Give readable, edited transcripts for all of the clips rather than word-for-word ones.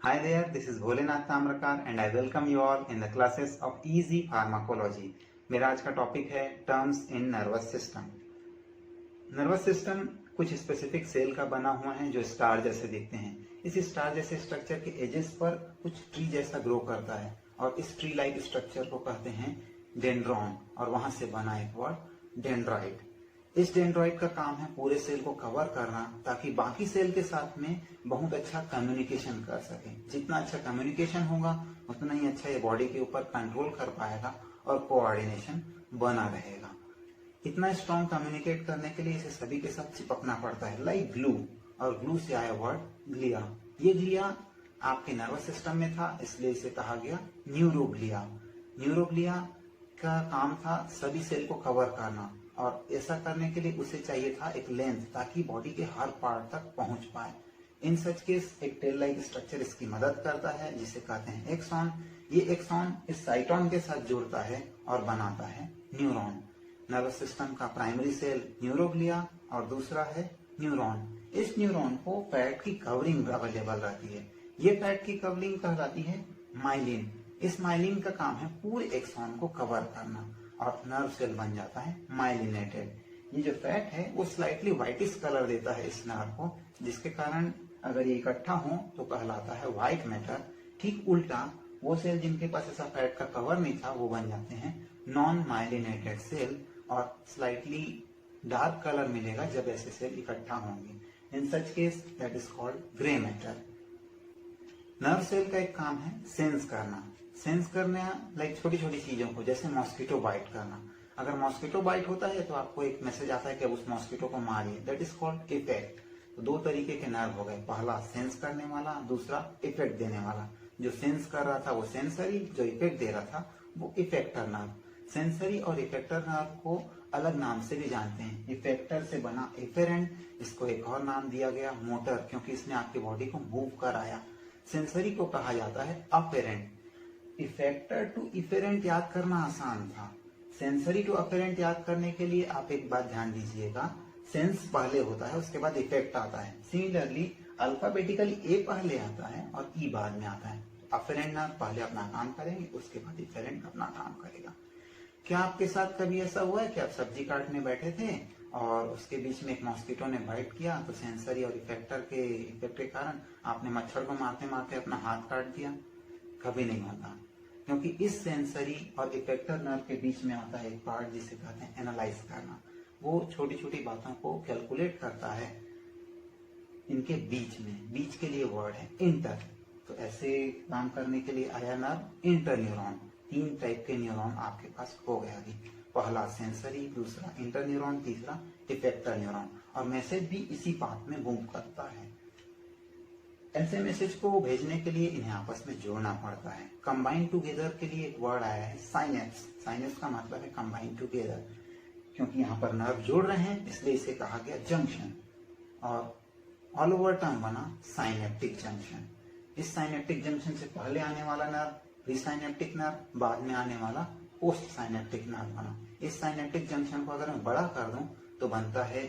Hi there, this is Bholenath Tamrakar and I welcome you all in the classes of Easy Pharmacology. मेरा आज का topic है terms in nervous system. Nervous system कुछ specific cell का बना हुआ है जो स्टार जैसे दिखते हैं। इस स्टार जैसे स्ट्रक्चर के एजेस पर कुछ ट्री जैसा ग्रो करता है और इस ट्री लाइक स्ट्रक्चर को कहते हैं डेंड्रॉन और वहां से बना एक वर्ड डेंड्राइट। इस डेंड्राइट का काम है पूरे सेल को कवर करना ताकि बाकी सेल के साथ में बहुत अच्छा कम्युनिकेशन कर सके। जितना अच्छा कम्युनिकेशन होगा उतना ही अच्छा ये बॉडी के ऊपर कंट्रोल कर पाएगा और कोऑर्डिनेशन बना रहेगा। इतना स्ट्रॉन्ग कम्युनिकेट करने के लिए इसे सभी के साथ चिपकना पड़ता है लाइक ग्लू, और ग्लू से आया वर्ड ग्लिया। ये ग्लिया आपके नर्वस सिस्टम में था इसलिए इसे कहा गया न्यूरोग्लिया। न्यूरोग्लिया का काम था सभी सेल को कवर करना और ऐसा करने के लिए उसे चाहिए था एक लेंथ ताकि बॉडी के हर पार्ट तक पहुंच पाए। इन सच केस एक टेल लाइक स्ट्रक्चर इसकी मदद करता है जिसे कहते हैं एक्सॉन। ये एक्सॉन इस साइटोन के साथ जुड़ता है और बनाता है न्यूरॉन। नर्वस सिस्टम का प्राइमरी सेल न्यूरोग्लिया और दूसरा है न्यूरॉन। इस न्यूरॉन को फैट की कवरिंग अवेलेबल रहती है। ये फैट की कवरिंग कहलाती है माइलिन। इस माइलिन का काम है पूरे एक्सॉन को कवर करना और नर्व सेल बन जाता है माइलिनेटेड। ये जो फैट है वो स्लाइटली व्हाइटिश कलर देता है इस नर्व को, जिसके कारण अगर ये इकट्ठा हो तो कहलाता है व्हाइट मैटर। ठीक उल्टा वो सेल जिनके पास ऐसा फैट का कवर नहीं था वो बन जाते हैं नॉन माइलिनेटेड सेल और स्लाइटली डार्क कलर मिलेगा जब ऐसे सेल इकट्ठा होंगे। In such case that is called grey matter. Nerve cell का एक काम है सेंस करना। सेंस करना लाइक छोटी छोटी चीजों को, जैसे मॉस्किटो बाइट करना। अगर मॉस्किटो बाइट होता है तो आपको एक मैसेज आता है कि अब उस मॉस्किटो को मारिए, दैट इज कॉल्ड इफेक्ट। तो दो तरीके के नर्व हो गए, पहला सेंस करने वाला, दूसरा इफेक्ट देने वाला। जो सेंस कर रहा था वो सेंसरी, जो इफेक्ट दे रहा था वो इफेक्टर नर्व। सेंसरी और इफेक्टर नर्व को अलग नाम से भी जानते हैं। इफेक्टर से बना इफेरेंट, इसको एक और नाम दिया गया मोटर, क्योंकि इसने आपकी बॉडी को मूव कराया। सेंसरी को कहा जाता है अपेरेंट। इफेक्टर टू इफेरेंट याद करना आसान था। सेंसरी टू अपेरेंट याद करने के लिए आप एक बात ध्यान दीजिएगा, सेंस पहले होता है उसके बाद इफेक्ट आता है। सिमिलरली अल्फाबेटिकली ए पहले आता है और ई बाद में आता है। अपेरेंट नर्व पहले अपना काम करेंगे उसके बाद इफेरेंट अपना काम करेगा। क्या आपके साथ कभी ऐसा हुआ है कि आप सब्जी काटने बैठे थे और उसके बीच में एक मॉस्किटो ने बाइट किया तो सेंसरी और इफेक्टर के इफेक्ट के कारण आपने मच्छर को मारते मारते अपना हाथ काट दिया? कभी नहीं होता, क्योंकि इस सेंसरी और इफेक्टर नर्व के बीच में आता है एक पार्ट जिसे कहते हैं एनालाइज करना। वो छोटी छोटी बातों को कैलकुलेट करता है इनके बीच में। बीच के लिए वर्ड है इंटर। तो ऐसे काम करने के लिए आया नर्व इंटर न्यूरॉन। तीन टाइप के न्यूरॉन आपके पास हो गया अभी, पहला सेंसरी, दूसरा इंटर न्यूरॉन, तीसरा इफेक्टर न्यूरॉन। और मैसेज भी इसी पार्ट में मूव करता है। ऐसे मैसेज को भेजने के लिए इन्हें आपस में जोड़ना पड़ता है। कंबाइन टुगेदर के लिए एक वर्ड आया है साइनेप्स। साइनेप्स का मतलब है कंबाइन टुगेदर। क्योंकि यहाँ पर नर्व जोड़ रहे हैं इसलिए इसे कहा गया जंक्शन और ऑल ओवर टर्म बना साइनेप्टिक जंक्शन। इस साइनेप्टिक जंक्शन से पहले आने वाला नर्व प्रीसाइनेप्टिक नर्व, बाद में आने वाला पोस्ट साइनेप्टिक नर्व बना। इस साइनेप्टिक जंक्शन को अगर मैं बड़ा कर दूं तो बनता है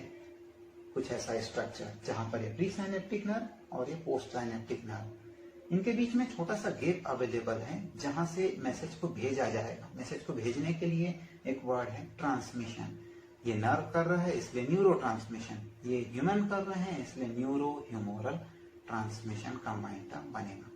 कुछ ऐसा स्ट्रक्चर जहां पर ये प्री साइनेप्टिक नर्व और ये पोस्ट साइनेप्टिक नर्व, इनके बीच में छोटा सा गैप अवेलेबल है जहां से मैसेज को भेजा जाएगा। मैसेज को भेजने के लिए एक वर्ड है ट्रांसमिशन। ये नर्व कर रहा है इसलिए न्यूरो ट्रांसमिशन, ये ह्यूमन कर रहे हैं इसलिए neuro humoral transmission combined term बनेगा।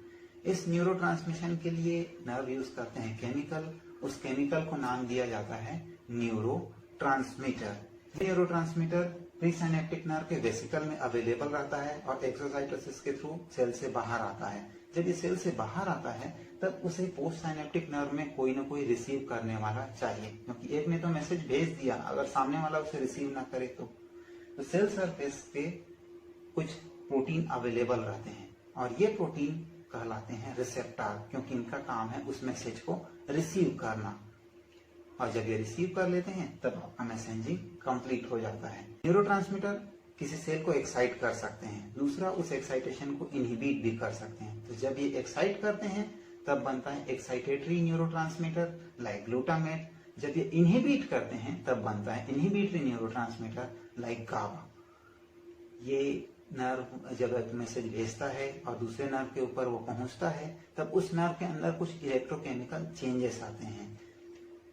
इस न्यूरो ट्रांसमिशन के लिए नर्व यूज करते हैं केमिकल। उस केमिकल को नाम दिया जाता है neuro transmitter. Neuro transmitter presynaptic nerve के वेसिकल में अवेलेबल रहता है और एक्सोसाइटोसिस के थ्रू सेल से बाहर आता है। जब ये सेल से बाहर आता है तब उसे पोस्ट साइनेप्टिक नर्व में कोई ना कोई रिसीव करने वाला चाहिए, क्योंकि एक ने तो मैसेज भेज दिया, अगर सामने वाला उसे रिसीव ना करे तो सेल सरफेस पे कुछ प्रोटीन अवेलेबल रहते हैं और ये प्रोटीन कहलाते हैं रिसेप्टर, क्योंकि इनका काम है उस मैसेज को रिसीव करना। और जब ये रिसीव कर लेते हैं तब आपका मैसेजिंग कंप्लीट हो जाता है। न्यूरोट्रांसमीटर किसी सेल को एक्साइट कर सकते हैं, दूसरा उस एक्साइटेशन को इनहिबिट भी कर सकते हैं। तो जब ये एक्साइट करते हैं तब बनता है एक्साइटेटरी न्यूरोट्रांसमीटर लाइक ग्लूटामेट। जब ये इनहिबिट करते हैं तब बनता है इनहिबिटरी न्यूरोट्रांसमीटर लाइक गाबा। ये नर्व जब एक मैसेज भेजता है और दूसरे नर्व के ऊपर वो पहुंचता है, तब उस नर्व के अंदर कुछ इलेक्ट्रोकेमिकल चेंजेस आते हैं।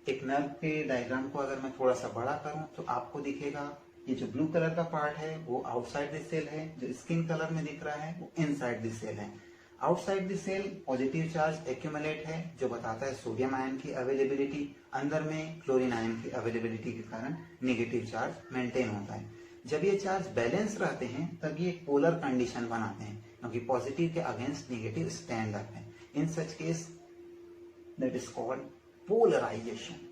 एक नर्व के डायग्राम को अगर मैं थोड़ा सा बड़ा करूं तो आपको दिखेगा ये जो ब्लू कलर का पार्ट है वो आउटसाइड द सेल है, जो स्किन कलर में दिख रहा है वो इनसाइड द सेल है। Outside the cell positive charge accumulate है जो बताता है सोडियम आयन की अवेलेबिलिटी, अंदर में क्लोरीन आयन की अवेलेबिलिटी के कारण नेगेटिव चार्ज मेंटेन होता है। जब ये चार्ज बैलेंस रहते हैं तब ये पोलर कंडीशन बनाते हैं, क्योंकि पॉजिटिव के अगेंस्ट नेगेटिव स्टैंड अप है। In such case that is called polarisation.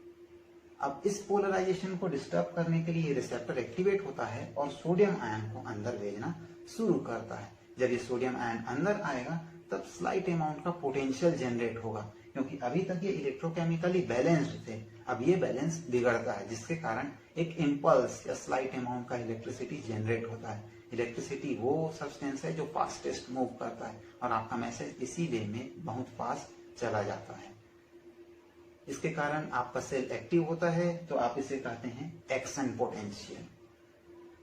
अब इस पोलराइजेशन को डिस्टर्ब करने के लिए रिसेप्टर एक्टिवेट होता है और सोडियम आयन को अंदर भेजना शुरू करता है। जब ये सोडियम आयन अंदर आएगा तब स्लाइट अमाउंट का पोटेंशियल जनरेट होगा, क्योंकि अभी तक ये इलेक्ट्रोकेमिकली बैलेंस्ड थे, अब ये बैलेंस बिगड़ता है, जिसके कारण एक इम्पल्स या स्लाइट अमाउंट का इलेक्ट्रिसिटी जनरेट होता है। इलेक्ट्रिसिटी वो सब्सटेंस है जो फास्टेस्ट मूव करता है और आपका मैसेज इसी वे में बहुत फास्ट चला जाता है। इसके कारण आपका सेल एक्टिव होता है, तो आप इसे कहते हैं एक्शन पोटेंशियल।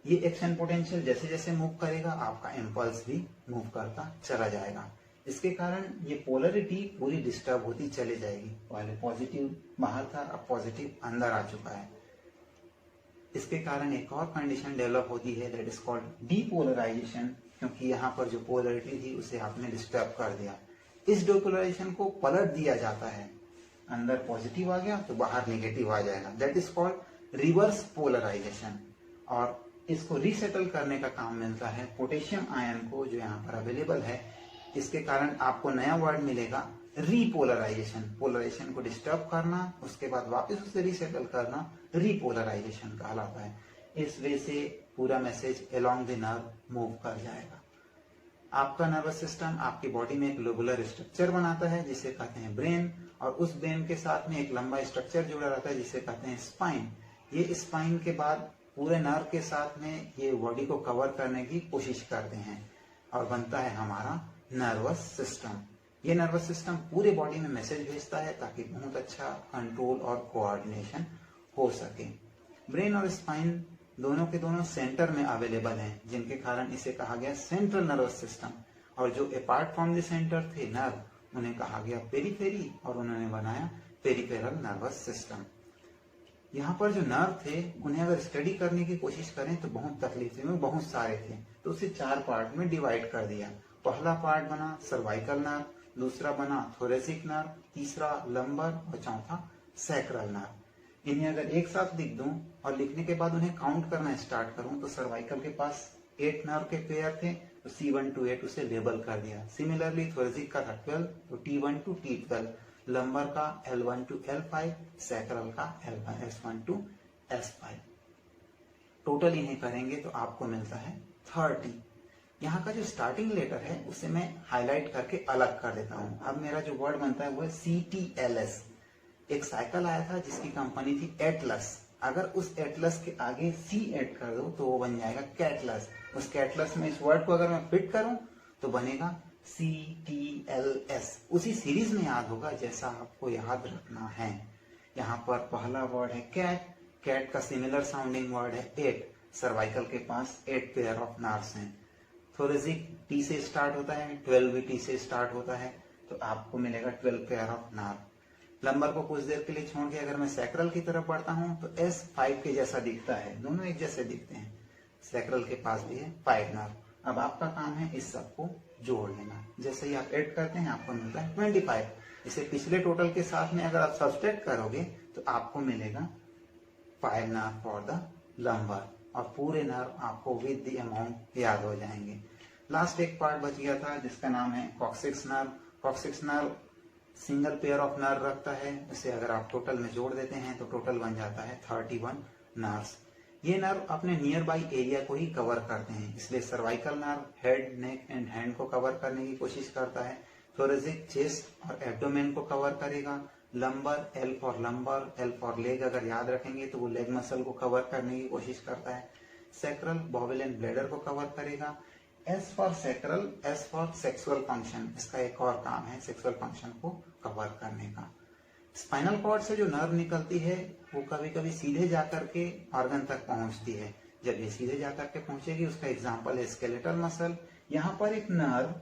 ये एक्शन पोटेंशियल जैसे जैसे मूव करेगा आपका इम्पल्स भी मूव करता चला जाएगा। इसके कारण ये पोलरिटी पूरी डिस्टर्ब होती चली जाएगी। पहले पॉजिटिव बाहर था, अब पॉजिटिव अंदर आ चुका है। इसके कारण एक और कंडीशन डेवलप होती है दैट इज कॉल्ड डीपोलराइजेशन, क्योंकि यहाँ पर जो पोलरिटी थी उसे आपने डिस्टर्ब कर दिया। इस डीपोलराइजेशन को पलट दिया जाता है, अंदर पॉजिटिव आ गया तो बाहर नेगेटिव आ जाएगा, that is called reverse polarisation. और इसको रीसेटल करने का काम मिलता है पोटेशियम आयन को, जो यहाँ पर अवेलेबल है। इसके कारण आपको नया वर्ड मिलेगा रीपोलराइजेशन। पोलराइजेशन को डिस्टर्ब करना, उसके बाद वापस उसे रीसेटल करना रीपोलराइजेशन कहलाता है। इस वे से पूरा message along the nerve move कर जाएगा। आपका नर्वस सिस्टम आपकी बॉडी में एक लोबुलर स्ट्रक्चर बनाता है जिसे कहते हैं ब्रेन, और उस ब्रेन के साथ में एक लंबा स्ट्रक्चर जुड़ा रहता है जिसे कहते हैं स्पाइन। ये स्पाइन के बाद पूरे नर्व के साथ में ये बॉडी को कवर करने की कोशिश करते हैं और बनता है हमारा नर्वस सिस्टम। ये नर्वस सिस्टम पूरे बॉडी में मैसेज भेजता है ताकि बहुत अच्छा कंट्रोल और कोऑर्डिनेशन हो सके। ब्रेन और स्पाइन दोनों के दोनों सेंटर में अवेलेबल हैं, जिनके कारण इसे कहा गया सेंट्रल नर्वस सिस्टम। और जो अपार्ट फ्रॉम द सेंटर थे नर्व, उन्हें कहा गया पेरीफेरी, और उन्होंने बनाया पेरिफेरल नर्वस सिस्टम। यहाँ पर जो नर्व थे उन्हें अगर स्टडी करने की कोशिश करें तो बहुत तकलीफ थी, बहुत सारे थे, तो उसे 4 पार्ट में डिवाइड कर दिया। पहला पार्ट बना सर्वाइकल नर्व, दूसरा बना थोरेसिक नर्व, तीसरा लंबर और चौथा सैक्रल नर्व। इन्हें अगर एक साथ लिख दूं और लिखने के बाद उन्हें काउंट करना स्टार्ट करूं तो सर्वाइकल के पास 8 नर्व के पेयर थे, तो C1 to 8 उसे लेबल कर दिया। सिमिलरली थोरेसिक का था 12, तो T1 to T12, लंबर का L1 to L5, सैक्रल का S1 to S5। टोटल इन्हें करेंगे तो आपको मिलता है 30। यहाँ का जो स्टार्टिंग लेटर है उसे मैं हाईलाइट करके अलग कर देता हूँ। अब मेरा जो वर्ड बनता है वो है CTLS। एक साइकिल आया था जिसकी कंपनी थी एटलस, अगर उस एटलस के आगे C ऐड कर दो तो वो बन जाएगा कैटलस। उस कैटलस में इस वर्ड को अगर मैं फिट करूं तो बनेगा CTLS। उसी सीरीज में याद होगा जैसा आपको याद रखना है। यहाँ पर पहला वर्ड है कैट, कैट का सिमिलर साउंडिंग वर्ड है 8। सर्वाइकल के पास 8 पेयर ऑफ नर्व्स हैं। थोरेसिक T से स्टार्ट होता है, 12 भी T से स्टार्ट होता है, तो आपको मिलेगा 12 पेयर ऑफ नर्व। लंबर को कुछ देर के लिए छोड़ के अगर मैं सैक्रल की तरफ बढ़ता हूं तो S5 के जैसा दिखता है, दोनों एक जैसे दिखते हैं। सैक्रल के पास भी है 5 नर्व। अब आपका काम है इस सबको जोड़ लेना। जैसे ही आप ऐड करते हैं आपको मिलता है 25। इसे पिछले टोटल के साथ में अगर आप सब्सट्रैक्ट करोगे तो आपको मिलेगा 5 नर्व फॉर द लंबर, और पूरे नर्व आपको विद द अमाउंट याद हो जाएंगे। लास्ट एक पार्ट बच गया था जिसका नाम है coccyx nerve. Coccyx nerve single pair of nerve रखता है, इसे अगर आप टोटल में जोड़ देते हैं तो टोटल बन जाता है 31 नर्व्स। ये नर्व अपने नियर बाई एरिया को ही कवर करते हैं, इसलिए cervical nerve head, neck and hand को कवर करने की कोशिश करता है। थोरेसिक चेस्ट और एब्डोमेन को कवर करेगा। Lumbar L for lumbar, L for leg अगर याद रखेंगे तो वो लेग मसल को कवर करने की कोशिश करता है। सैक्रल बॉवेल एंड ब्लैडर को कवर करेगा। S for sacral, S for sexual function, इसका एक और काम है सेक्सुअल फंक्शन को कवर करने का। स्पाइनल कॉर्ड से जो नर्व निकलती है वो कभी कभी सीधे जाकर के ऑर्गन तक पहुंचती है, जब ये सीधे जाकर के पहुंचेगी, उसका एग्जाम्पल है स्केलेटल मसल। यहाँ पर एक नर्व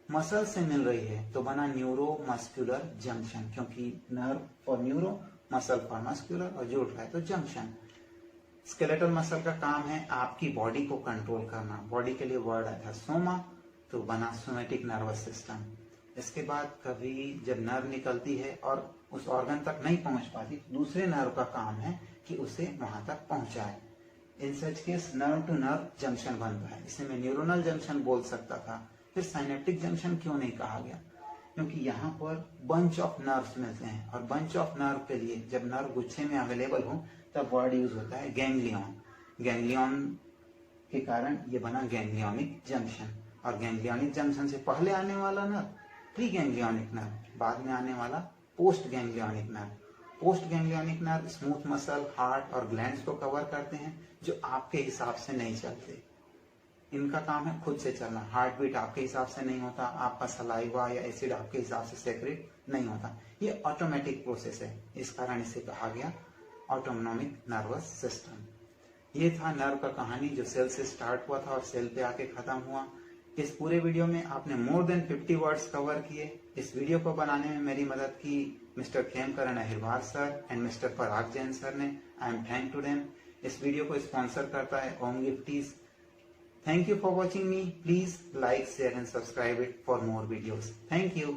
मसल से मिल रही है तो बना न्यूरो मस्कुलर जंक्शन, क्योंकि nerve for neuro, muscle for muscular, और जुड़ रहा है तो जंक्शन। स्केलेटल मसल का काम है आपकी बॉडी को कंट्रोल करना। बॉडी के लिए वर्ड आया था सोमा, तो बना सोमेटिक नर्वस सिस्टम। इसके बाद कभी जब नर्व निकलती है और उस ऑर्गन तक नहीं पहुंच पाती, दूसरे नर्व का काम है कि उसे वहां तक पहुंचाए। In such case nerve to nerve junction बनता है। इसे मैं न्यूरोनल जंक्शन बोल सकता था। फिर साइनेप्टिक जंक्शन क्यों नहीं कहा गया? क्योंकि यहाँ पर बंच ऑफ नर्व्स मिलते हैं, और बंच ऑफ नर्व के लिए जब नर्व गुच्छे में अवेलेबल हो तब वर्ड यूज होता है गैंग्लियन। गैंग्लियन के कारण ये बना गैंग्लियोनिक जंक्शन। और गैंग्लियोनिक जंक्शन से पहले आने वाला नर्व प्री गैंग्लियोनिक नर्व, बाद में आने वाला post ganglionic nerve. Post ganglionic nerve smooth muscle, heart और ग्लैंड्स को कवर करते हैं, जो आपके हिसाब से नहीं चलते। इनका काम है खुद से चलना। हार्ट बीट आपके हिसाब से नहीं होता, आपका सलाइवा या एसिड आपके हिसाब से सेक्रेट नहीं होता। ये ऑटोमेटिक प्रोसेस है, इस कारण इसे कहा गया ऑटोनॉमिक नर्वस सिस्टम। ये था नर्व का कहानी जो सेल से स्टार्ट हुआ था और सेल पे आके खत्म हुआ। इस पूरे वीडियो में आपने मोर देन 50 वर्ड्स कवर किए। इस वीडियो को बनाने में मेरी मदद की mister Khemkaran Ahirwar sir and mister Parag Jain sir ने। I am thank to them. इस वीडियो को स्पॉन्सर करता है ओम गिफ्टीज। Thank you for watching me. Please like, share and subscribe it for more videos. Thank you.